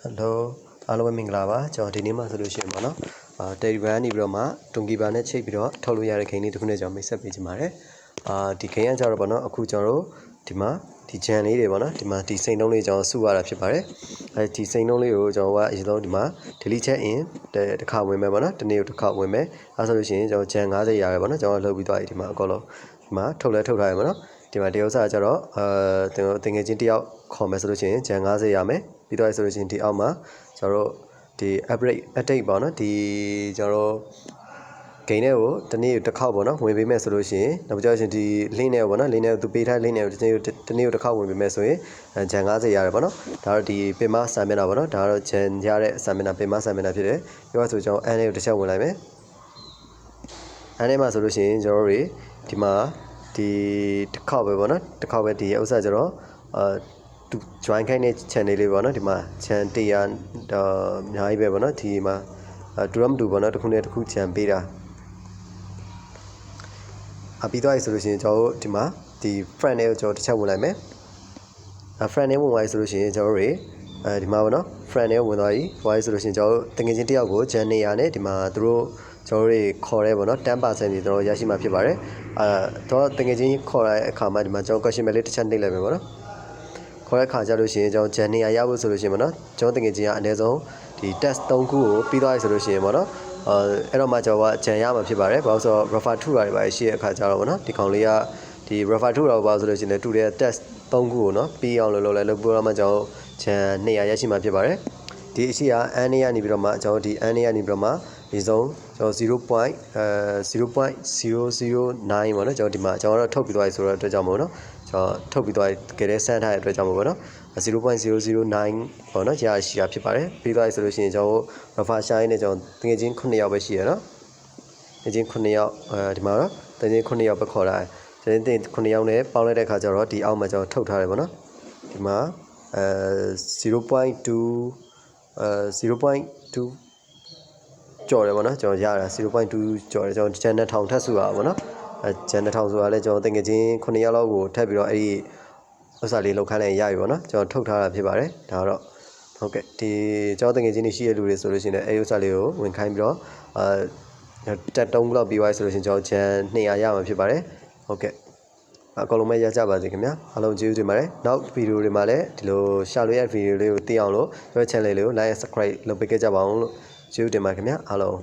Hello အားလုံးပဲမင်္ဂလာပါကျွန်တော်ဒီနေ့မှဆိုလို့ရှိရင်ပေါ့နော်Telegram နေပြီးတော့မှတွန်ကီပါနဲ့ချိတ်ပြီးတော့ထုတ်လို့ရတဲ့ဂိမ်းလေးတစ်ခုနဲ့ကျွန်တော်မိတ်ဆက်ပေးချင်ပါတယ်ဒီဂိမ်းကကြတော့ပေါ့နော်အခုကျွန်တော်တို့ဒီမှာဒီဂျန်လေးတွေပေါ့နော်ဒီမှာဒီစိန်လုံးလေးကျွန်တော်စုရတာဖြစ်ပါတယ်ဒီစိန်လုံးလေးကိုကျွန်တော်ကအရင်ဆုံးဒီမှာ delete check in တစ်ခါဝင်မယ်ပေါ့နော်တနေ့တစ်ခါဝင်မယ်အဲဆိုလို့ရှိရင်ကျွန်တော်ဂျန်90ရတယ်ပေါ့နော်ကျွန်တော်လှုပ်ပြီးသွားပြီဒီမှာအကောလုံးဒီမှာထုတ်လဲထုတ်ထားရပေါ့နော်ဒီမှာတရုပ်စာကြတော့တင်ငယ်ချင်းတယောက်ခေါ်မယ်ဆိုလို့ရှိရင်ဂျန်90ရမယ်ပြီးတော့ဆိုလို့ရှိရင်ဒီအောက်မှာကျွန်တော်တို့ဒီ update ပေါ့နော်ဒီကျွန်တော်တို့ဂိမ်းတွေကိုတနေ့တစ်ခေါက်ပေါ့နော်ဝင်ပေးမယ်ဆိုလို့ရှိရင်နောက်ကြောရှင်ဒီ link နဲ့ပေါ့နော် link နဲ့သူပေးထား link နဲ့တနေ့တစ်ခေါက်ဝင်ပေးမယ်ဆိုရင်ဂျန်90ရတယ်ပေါ့နော်ဒါတော့ဒီပင်မဆန်မျက်နှာပေါ့နော်ဒါကတော့ဂျန်ရတဲ့ဆန်မျက်နှာပင်မဆန်မျက်နှာဖြစ်တယ်ပြောရဆိုကျွန်တော်အန်လေးကိုတစ်ချက်ဝင်လိုက်မယ်အန်လေးမှာဆိုလို့ရှိရင်ကျွန်တော်တို့ဒီမှာဒီတစ်ခေါက်ပဲပေါ့နော်တစ်ခေါက်ပဲဒီဥစ္စာကျတော့join ခိုင်းတဲ့ channel လေးပေါ့နော်ဒီမှာ channel 100အများကြီးပဲပေါ့နော်ဒီမှာတူတော့မတူပေါ့နော်တစ်ခုနဲ့တစ်ခု channel ပေးတာပြီးသွားပြီဆိုလို့ရှိရင်ကျွန်တော်တို့ဒီမှာဒီ friend လေးကိုကျွန်တော်တစ်ချက်ဝင်လိုက်မယ်friend လေးဝင်သွားပြီဆိုလို့ရှိရင်ကျွန်တော်တို့ဒီမှာပေါ့နော် friend လေးဝင်သွားပြီဆိုလို့ရှိရင်ကျွန်တော်တို့တကယ်ချင်းတယောက်ကို channel 100နဲ့ဒီမှာသူတို့ကျွန်တော်တို့ခေါ်ရဲပေါ့နော် 10% ကြီးကျွန်တော်ရရှိမှာဖြစ်ပါတယ်တော့တကယ်ချင်းခေါ်ရတဲ့အခါမှာဒီမှာကျွန်တော် question ပဲလေးတစ်ချက်နှိပ်လိုက်မယ်ပေါ့နော်ခေါ်တဲ့ခါကြလို့ရှိရင်ကျွန်တော်ဂျန်နေရရဖို့ဆိုလို့ရှိရင်ပေါ့နော်ကျွန်တော်တကယ်ချင်းကအနည်းဆုံးဒီ test 3ခုကိုပြီးသွားပြီဆိုလို့ရှိရင်ပေါ့နော်အဲ့တော့မှကျွန်တော်ကဂျန်ရမှာဖြစ်ပါတယ်ဘာလို့ဆိုတော့ refer to တာတွေပါရှိတဲ့အခါကြတော့ပေါ့နော်ဒီကောင်လေးကဒီ refer to တာဘာလို့ဆိုလို့ရှိရင်လည်းတူတဲ့ test 3ခုကိုနော်ပြီးအောင်လုပ်လိုက်ပြီးတော့မှကျွန်တော်ဂျန်200ရရှိမှာဖြစ်ပါတယ်ဒီအရှိကအန်နေရနေပြီးတော့မှကျွန်တော်ဒီအန်နေရနေပြီးတော့မှဒီဆုံးကျွန်တော် 0.0.009 ပေါ့နော်ကျွန်တော်ဒီမှာကျွန်တော်တော့ထုတ်ပြီးသွားပြီဆိုတော့အတွက်ကြောင့်မို့နော်ကျွန်တော်ထုတ်ပြီးသွားကြတဲ့စမ်းထားတဲ့အတွက်ကြောင့်မို့ပေါ့နော် 0.009 ပေါ့နော်ရရှိတာဖြစ်ပါတယ်ပြီးသွားပြီဆိုလို့ရှိရင်ကျွန်တော် refer share နဲ့ကျွန်တော်တကယ်ချင်း9ယောက်ပဲရှိရနော်တကယ်ချင်း9ယောက်ဒီမှာတော့တကယ်ချင်း9ယောက်ပဲခေါ်လာတယ်တကယ်ချင်း9ယောက်နဲ့ပေါင်းလိုက်တဲ့အခါကျတော့ဒီအောက်မှာကျွန်တော်ထုတ်ထားတယ်ပေါ့နော်ဒီမှာ0.2 ကျော်တယ်ပေါ့နော်ကျွန်တော်ရတာ 0.2 ကျော်တယ်ကျွန်တော်ဂျန်1000ထပ်စုရပါပေါ့နော်ဂျန်1000ဆိုတာလဲကျွန်တော်တကယ်ချင်း9ယောက်လောက်ကိုထပ်ပြီးတော့အဲ့ဒီဥစ္စာလေးလောက်ခိုင်းလိုက်ရပြီပေါ့နော်ကျွန်တော်ထုတ်ထားတာဖြစ်ပါတယ်ဒါတော့ဟုတ်ကဲ့ဒီကျွန်တော်တကယ်ချင်းရှိရလူတွေဆိုလို့ရှိရင်အဲ့ဒီဥစ္စာလေးကိုဝင်ခိုင်းပြီးတော့တက်တုံးလောက်ပြီးသွားဆိုလို့ရှိရင်ကျွန်တော်ဂျန်200ရမှာဖြစ်ပါတယ်ဟုတ်ကဲ့အကောင်လုံးပဲရကြပါစေခင်ဗျာအားလုံးကျေးဇူးတင်ပါတယ်နောက်ဗီဒီယိုတွေမှာလည်းဒီလိုရှာလို့ရတဲ့ဗီဒီယိုလေးကိုသိအောင်လို့ကျွန်တော် channel လေးကို like and subscribe လုပ်ပေးကြပါအောင်လို့ကျေးဇူးတင်ပါတယ်ခင်ဗျာအားလုံး